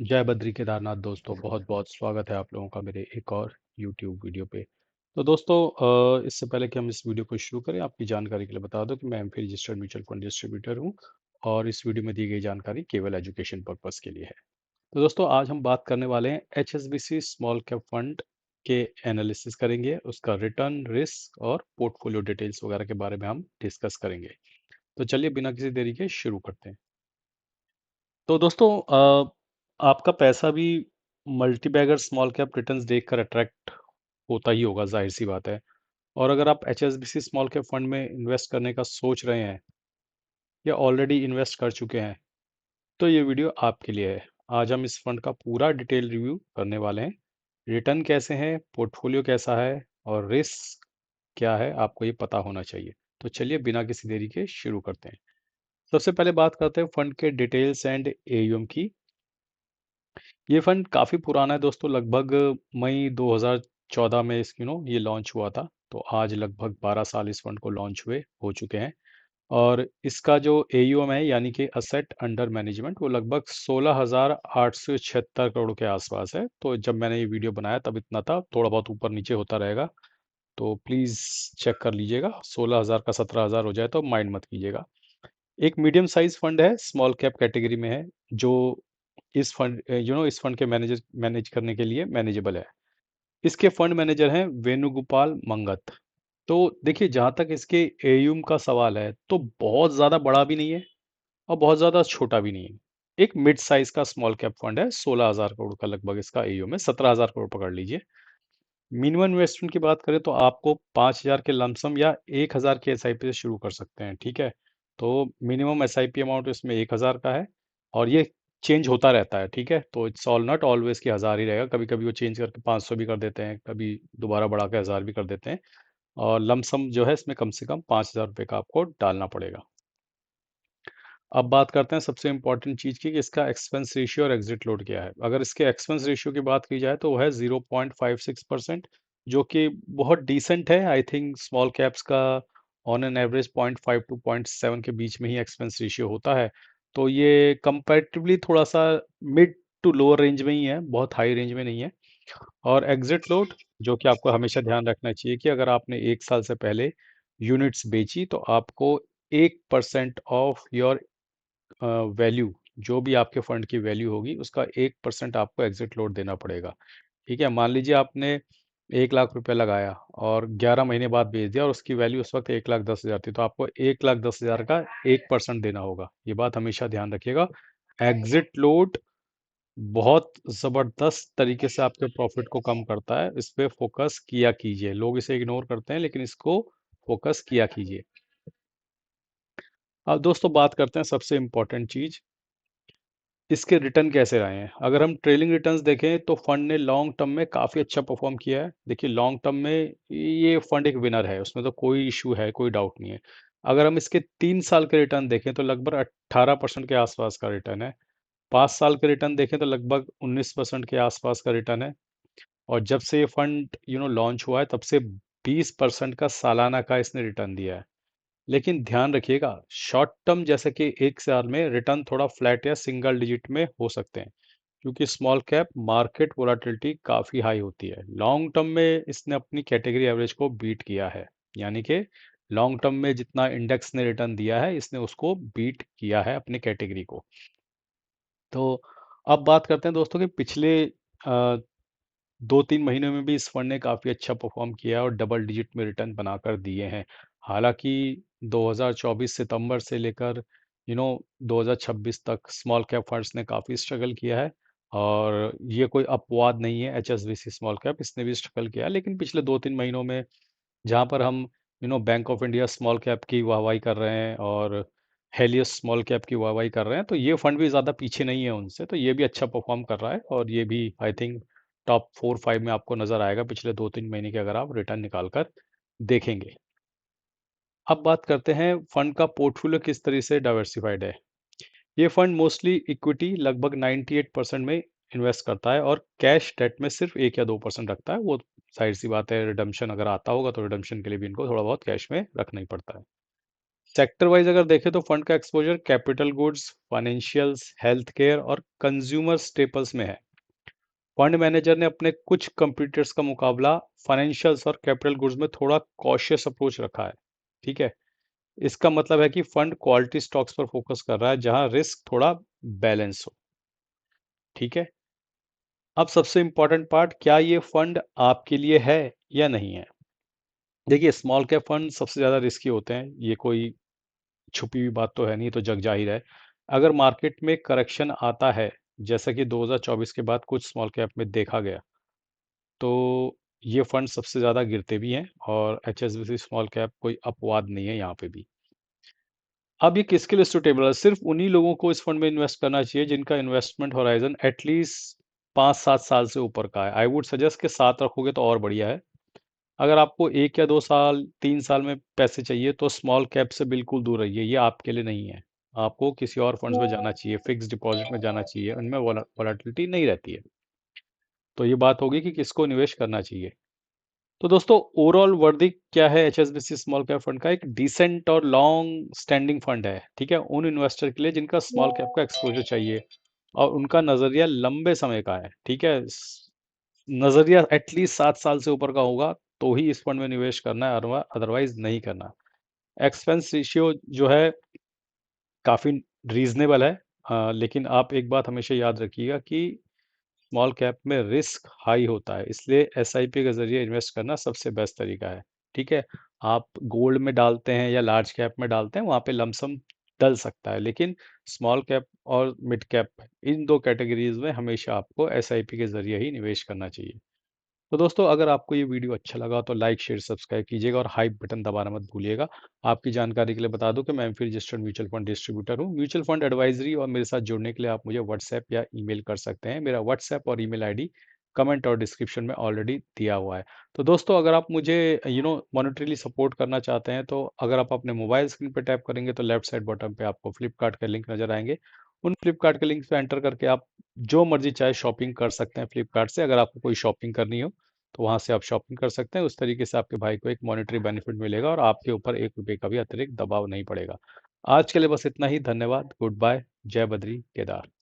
जय बद्री केदारनाथ दोस्तों, बहुत बहुत स्वागत है आप लोगों का मेरे एक और YouTube वीडियो पे। तो दोस्तों, इससे पहले कि हम इस वीडियो को शुरू करें, आपकी जानकारी के लिए बता दूं कि मैं AMFI registered mutual fund distributor हूं और इस वीडियो में दी गई जानकारी केवल एजुकेशन पर्पस के लिए है। तो दोस्तों, आज हम बात करने वाले हैं HSBC स्मॉल कैप फंड के एनालिसिस करेंगे, उसका रिटर्न, रिस्क और पोर्टफोलियो डिटेल्स वगैरह के बारे में हम डिस्कस करेंगे। तो चलिए बिना किसी देरी के शुरू करते हैं। तो दोस्तों, आपका पैसा भी multibagger small cap returns देखकर अट्रैक्ट होता ही होगा, जाहिर सी बात है। और अगर आप HSBC स्मॉल कैप फंड में इन्वेस्ट करने का सोच रहे हैं या ऑलरेडी इन्वेस्ट कर चुके हैं, तो ये वीडियो आपके लिए है। आज हम इस फंड का पूरा डिटेल रिव्यू करने वाले हैं। रिटर्न कैसे हैं, पोर्टफोलियो कैसा है और रिस्क क्या है, आपको ये पता होना चाहिए। तो चलिए बिना किसी देरी के शुरू करते हैं। सबसे पहले बात करते हैं फंड के डिटेल्स एंड AUM की। ये फंड काफ़ी पुराना है दोस्तों, लगभग मई 2014 में इस ये लॉन्च हुआ था। तो आज लगभग 12 साल इस फंड को लॉन्च हुए हो चुके हैं। और इसका जो AUM है, यानी कि असेट अंडर मैनेजमेंट, वो लगभग 16,876 करोड़ के आसपास है। तो जब मैंने ये वीडियो बनाया तब इतना था, थोड़ा बहुत ऊपर नीचे होता रहेगा, तो प्लीज़ चेक कर लीजिएगा। 16,000 का 17,000 हो जाए तो माइंड मत कीजिएगा। एक मीडियम साइज फंड है, स्मॉल कैप कैटेगरी में है, जो इस फंड के मैनेज करने के लिए मैनेजेबल है। इसके फंड मैनेजर हैं वेणुगोपाल मंगत। तो देखिए, जहां तक इसके AUM का सवाल है, तो बहुत ज्यादा बड़ा भी नहीं है और बहुत ज्यादा छोटा भी नहीं है। एक मिड साइज का स्मॉल कैप फंड है, 16,000 करोड़ का लगभग इसका AUM है, 17,000 करोड़ पकड़ लीजिए। मिनिमम इन्वेस्टमेंट की बात करें तो आपको 5,000 के लमसम या 1,000 के SIP से शुरू कर सकते हैं, ठीक है। तो मिनिमम SIP अमाउंट इसमें 1,000 का है और ये चेंज होता रहता है, ठीक है। तो इट्स ऑल नॉट ऑलवेज कि 1,000 ही रहेगा, कभी कभी वो चेंज करके 500 भी कर देते हैं, कभी दोबारा बढ़ा के 1,000 भी कर देते हैं। और लमसम जो है इसमें कम से कम 5,000 रुपये का आपको डालना पड़ेगा। अब बात करते हैं सबसे इंपॉर्टेंट चीज़ की, कि इसका एक्सपेंस रेशियो और एग्जिट लोड क्या है। अगर इसके एक्सपेंस रेशियो की बात की जाए तो वह है 0.56%, जो कि बहुत डिसेंट है। आई थिंक स्मॉल कैप्स का ऑन एन एवरेज 0.5 टू 0.7 के बीच में ही एक्सपेंस रेशियो होता है। तो ये कंपैरेटिवली थोड़ा सा मिड टू लोअर रेंज में ही है, बहुत हाई रेंज में नहीं है। और एग्जिट लोड, जो कि आपको हमेशा ध्यान रखना चाहिए कि अगर आपने 1 साल से पहले यूनिट्स बेची तो आपको 1% ऑफ योर वैल्यू, जो भी आपके फंड की वैल्यू होगी उसका 1% आपको एग्जिट लोड देना पड़ेगा। ठीक है, मान लीजिए आपने 1 लाख रुपया लगाया और 11 महीने बाद बेच दिया और उसकी वैल्यू उस वक्त 1,10,000 थी, तो आपको 1,10,000 का 1% देना होगा। ये बात हमेशा ध्यान रखिएगा। एग्जिट लोड बहुत ज़बरदस्त तरीके से आपके प्रॉफिट को कम करता है, इस पे फोकस किया कीजिए। लोग इसे इग्नोर करते हैं, लेकिन इसको फोकस किया कीजिए। अब दोस्तों, बात करते हैं सबसे इम्पोर्टेंट चीज़, इसके रिटर्न कैसे रहे हैं। अगर हम ट्रेलिंग रिटर्न्स देखें तो फंड ने लॉन्ग टर्म में काफ़ी अच्छा परफॉर्म किया है। देखिए, लॉन्ग टर्म में ये फंड एक विनर है, उसमें तो कोई इशू है, कोई डाउट नहीं है। अगर हम इसके 3 साल के रिटर्न देखें तो लगभग 18% के आसपास का रिटर्न है। 5 साल के रिटर्न देखें तो लगभग 19% के आसपास का रिटर्न है। और जब से ये फंड लॉन्च हुआ है, तब से 20% का सालाना का इसने रिटर्न दिया है। लेकिन ध्यान रखिएगा, शॉर्ट टर्म जैसे कि 1 साल में रिटर्न थोड़ा फ्लैट या सिंगल डिजिट में हो सकते हैं, क्योंकि स्मॉल कैप मार्केट वोलाटिलिटी काफ़ी हाई होती है। लॉन्ग टर्म में इसने अपनी कैटेगरी एवरेज को बीट किया है, यानी कि लॉन्ग टर्म में जितना इंडेक्स ने रिटर्न दिया है, इसने उसको बीट किया है अपनी कैटेगरी को। तो अब बात करते हैं दोस्तों कि पिछले 2-3 महीनों में भी इस फंड ने काफ़ी अच्छा परफॉर्म किया है और डबल डिजिट में रिटर्न बनाकर दिए हैं। हालांकि 2024 सितंबर से लेकर 2026 तक स्मॉल कैप फंड्स ने काफ़ी स्ट्रगल किया है। और ये कोई अपवाद नहीं है, HSBC स्मॉल कैप इसने भी स्ट्रगल किया है। लेकिन पिछले 2-3 महीनों में जहाँ पर हम bank of India small cap की वाहवाही कर रहे हैं और हेलियस स्मॉल कैप की वाहवाही कर रहे हैं, तो ये फंड भी ज़्यादा पीछे नहीं है उनसे। तो ये भी अच्छा परफॉर्म कर रहा है और ये भी आई थिंक टॉप 4-5 में आपको नज़र आएगा पिछले 2-3 महीने के, अगर आप रिटर्न निकाल कर देखेंगे। अब बात करते हैं फंड का पोर्टफोलियो किस तरह से डाइवर्सिफाइड है। ये फंड मोस्टली इक्विटी लगभग 98% में इन्वेस्ट करता है और कैश डेट में सिर्फ 1 या 2% रखता है। वो जाहिर सी बात है, रिडम्पशन अगर आता होगा तो रिडम्पशन के लिए भी इनको थोड़ा बहुत कैश में रखना ही पड़ता है। सेक्टर वाइज अगर देखें तो फंड का exposure capital goods, financials, health care और कंज्यूमर स्टेपल्स में है। फंड मैनेजर ने अपने कुछ कंपटीटर्स का मुकाबला फाइनेंशियल्स और कैपिटल गुड्स में थोड़ा कॉशियस अप्रोच रखा है। ठीक है। इसका मतलब है कि फंड क्वालिटी स्टॉक्स पर फोकस कर रहा है जहां रिस्क थोड़ा बैलेंस हो। ठीक है। अब सबसे इंपॉर्टेंट पार्ट, क्या ये फंड आपके लिए है या नहीं है। देखिए, स्मॉल कैप फंड सबसे ज़्यादा रिस्की होते हैं, ये कोई छुपी हुई बात तो है नहीं, तो जग जाहिर है। अगर मार्केट में करेक्शन आता है, जैसा कि 2024 के बाद कुछ स्मॉल कैप में देखा गया, तो ये फंड सबसे ज़्यादा गिरते भी हैं, और एचएसबीसी स्मॉल कैप कोई अपवाद नहीं है यहाँ पे भी। अब ये किसके लिए सुटेबल है? सिर्फ उन्हीं लोगों को इस फंड में इन्वेस्ट करना चाहिए जिनका इन्वेस्टमेंट होराइजन एटलीस्ट 5-7 साल से ऊपर का है। आई वुड सजेस्ट कि 7 रखोगे तो और बढ़िया है। अगर आपको 1 या 2 साल 3 साल में पैसे चाहिए तो स्मॉल कैप से बिल्कुल दूर रहिए, ये आपके लिए नहीं है। आपको किसी और फंड्स में जाना चाहिए, फिक्स डिपॉजिट में जाना चाहिए, उनमें वॉलेटिलिटी नहीं रहती है। तो ये बात होगी कि किसको निवेश करना चाहिए। तो दोस्तों, ओवरऑल वर्डिक्ट क्या है एचएसबीसी स्मॉल कैप फंड का? एक डिसेंट और लॉन्ग स्टैंडिंग फंड है। ठीक है, उन इन्वेस्टर के लिए जिनका स्मॉल कैप का एक्सपोजर चाहिए और उनका नजरिया लंबे समय का है। ठीक है, नजरिया एटलीस्ट 7 साल से ऊपर का होगा तो ही इस फंड में निवेश करना है, अदरवाइज नहीं करना। एक्सपेंस रेशियो जो है काफी रीजनेबल है। लेकिन आप एक बात हमेशा याद रखिएगा कि स्मॉल कैप में रिस्क हाई होता है, इसलिए एसआईपी के जरिए इन्वेस्ट करना सबसे बेस्ट तरीका है। ठीक है। आप गोल्ड में डालते हैं या लार्ज कैप में डालते हैं, वहाँ पे लमसम डल सकता है, लेकिन स्मॉल कैप और मिड कैप, इन दो कैटेगरीज में हमेशा आपको एसआईपी के जरिए ही निवेश करना चाहिए। तो दोस्तों, अगर आपको ये वीडियो अच्छा लगा तो लाइक शेयर सब्सक्राइब कीजिएगा और हाइप बटन दबाना मत भूलिएगा। आपकी जानकारी के लिए बता दूं कि मैं MPhil registered mutual fund distributor हूं। म्यूचुअल फंड एडवाइजरी और मेरे साथ जुड़ने के लिए आप मुझे व्हाट्सएप या ईमेल कर सकते हैं। मेरा व्हाट्सएप और ईमेल आईडी कमेंट और डिस्क्रिप्शन में ऑलरेडी दिया हुआ है। तो दोस्तों, अगर आप मुझे मॉनेटरीली सपोर्ट करना चाहते हैं, तो अगर आप अपने मोबाइल स्क्रीन पर टैप करेंगे तो लेफ्ट साइड बॉटम पे आपको फ्लिपकार्ट के लिंक नजर आएंगे। उन फ्लिपकार्ट के लिंक पे एंटर करके आप जो मर्जी चाहे शॉपिंग कर सकते हैं फ्लिपकार्ट से। अगर आपको कोई शॉपिंग करनी हो तो वहां से आप शॉपिंग कर सकते हैं। उस तरीके से आपके भाई को एक मॉनेटरी बेनिफिट मिलेगा और आपके ऊपर 1 रुपए का भी अतिरिक्त दबाव नहीं पड़ेगा। आज के लिए बस इतना ही। धन्यवाद। Goodbye. जय बद्री केदार।